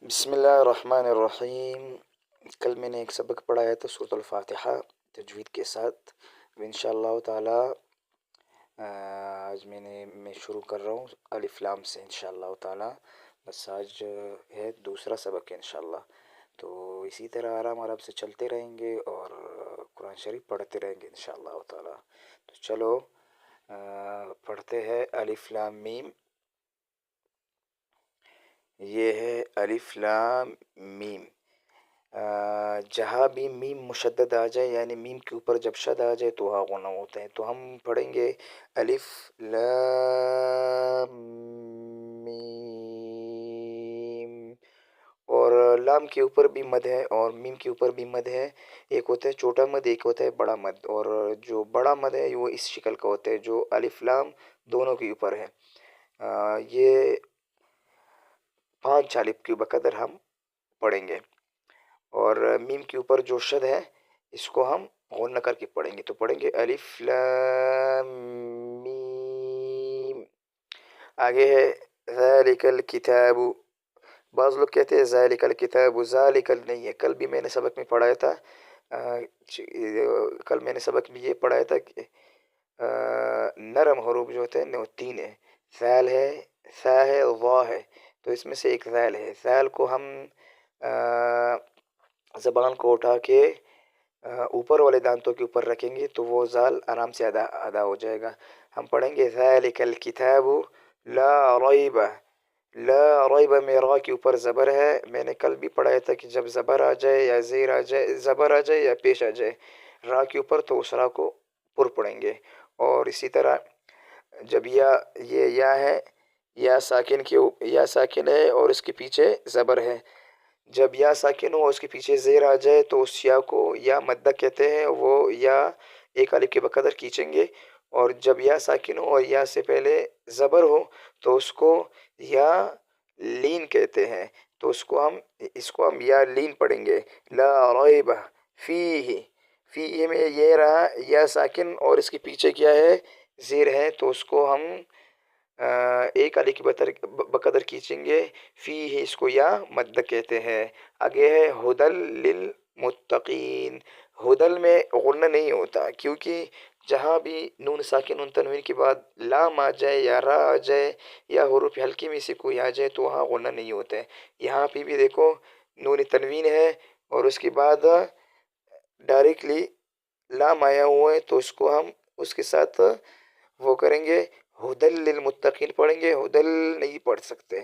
بسم اللہ الرحمن الرحیم۔ کل میں نے ایک سبق پڑھایا تھا سورۃ الفاتحہ تجوید کے ساتھ، انشاءاللہ تعالی آج میں شروع کر رہا ہوں الف لام سے انشاءاللہ تعالی۔ بس آج ہے دوسرا سبق ہے انشاءاللہ، تو اسی طرح آرام آرام سے چلتے رہیں گے اور قرآن شریف پڑھتے رہیں گے انشاءاللہ تعالی۔ تو چلو پڑھتے ہیں الف لام میم۔ یہ ہے الف لام میم۔ جہاں بھی میم مشدد آ جائے، یعنی میم کے اوپر جب شد آ جائے تو وہاں غنہ ہوتا ہے، تو ہم پڑھیں گے الف لام میم، اور لام کے اوپر بھی مد ہے اور میم کے اوپر بھی مد ہے۔ ایک ہوتا ہے چھوٹا مد، ایک ہوتا ہے بڑا مد، اور جو بڑا مد ہے وہ اس شکل کا ہوتا ہے جو الف لام دونوں کے اوپر ہے۔ یہ 5 الف کے بقدر ہم پڑھیں گے، اور میم کے اوپر جو شد ہے اس کو ہم غنہ کر کے پڑھیں گے، تو پڑھیں گے الف لام میم۔ آگے ہے ذالک الکتاب۔ بعض لوگ کہتے ہیں ذالک الکتاب، ذالک نہیں ہے۔ کل بھی میں نے سبق میں پڑھایا تھا، کل میں نے سبق میں یہ پڑھایا تھا کہ نرم حروف جو ہوتے ہیں وہ 3 ہیں، ذال ہے، ثا ہے، ظا ہے، تو اس میں سے ایک ذال ہے۔ ذال کو ہم زبان کو اٹھا کے اوپر والے دانتوں کے اوپر رکھیں گے تو وہ ذال آرام سے ادا ہو جائے گا۔ ہم پڑھیں گے ذالک الکتاب لا ریب۔ لا ریب میں را کے اوپر زبر ہے، میں نے کل بھی پڑھایا تھا کہ جب زبر آ جائے یا زیر آ جائے، زبر آ جائے یا پیش آ جائے را کے اوپر تو اس را کو پر پڑھیں گے۔ اور اسی طرح جب یہ یا ہے، یا ساکن ہے اور اس کے پیچھے زبر ہے، جب یا ساکن ہو اور اس کے پیچھے زیر آ جائے تو اس یا کو یا مدہ کہتے ہیں، وہ یا ایک الف کے بقدر کھینچیں گے، اور جب یا ساکن ہو اور یا سے پہلے زبر ہو تو اس کو یا لین کہتے ہیں، تو اس کو ہم یا لین پڑھیں گے۔ لا ریب فیہ، فیہ میں یہ رہا یا ساکن اور اس کے پیچھے کیا ہے، زیر ہے، تو اس کو ہم ایک الف کے بقدر کھینچیں گے، فیہ اس کو یا مد کہتے ہیں۔ آگے ہے ہدل للمتقین۔ ہدل میں غنہ نہیں ہوتا، کیونکہ جہاں بھی نون ساکن نون تنوین کے بعد لام آ جائے یا را آ جائے یا حروف ہلکی میں سے کوئی آ جائے تو وہاں غنہ نہیں ہوتا ہے۔ یہاں پہ بھی دیکھو نون تنوین ہے اور اس کے بعد ڈائریکٹلی لام آیا ہوا ہے، تو اس کو ہم اس کے ساتھ وہ کریں گے، ہدل للمتقین پڑھیں گے، ہدل نہیں پڑھ سکتے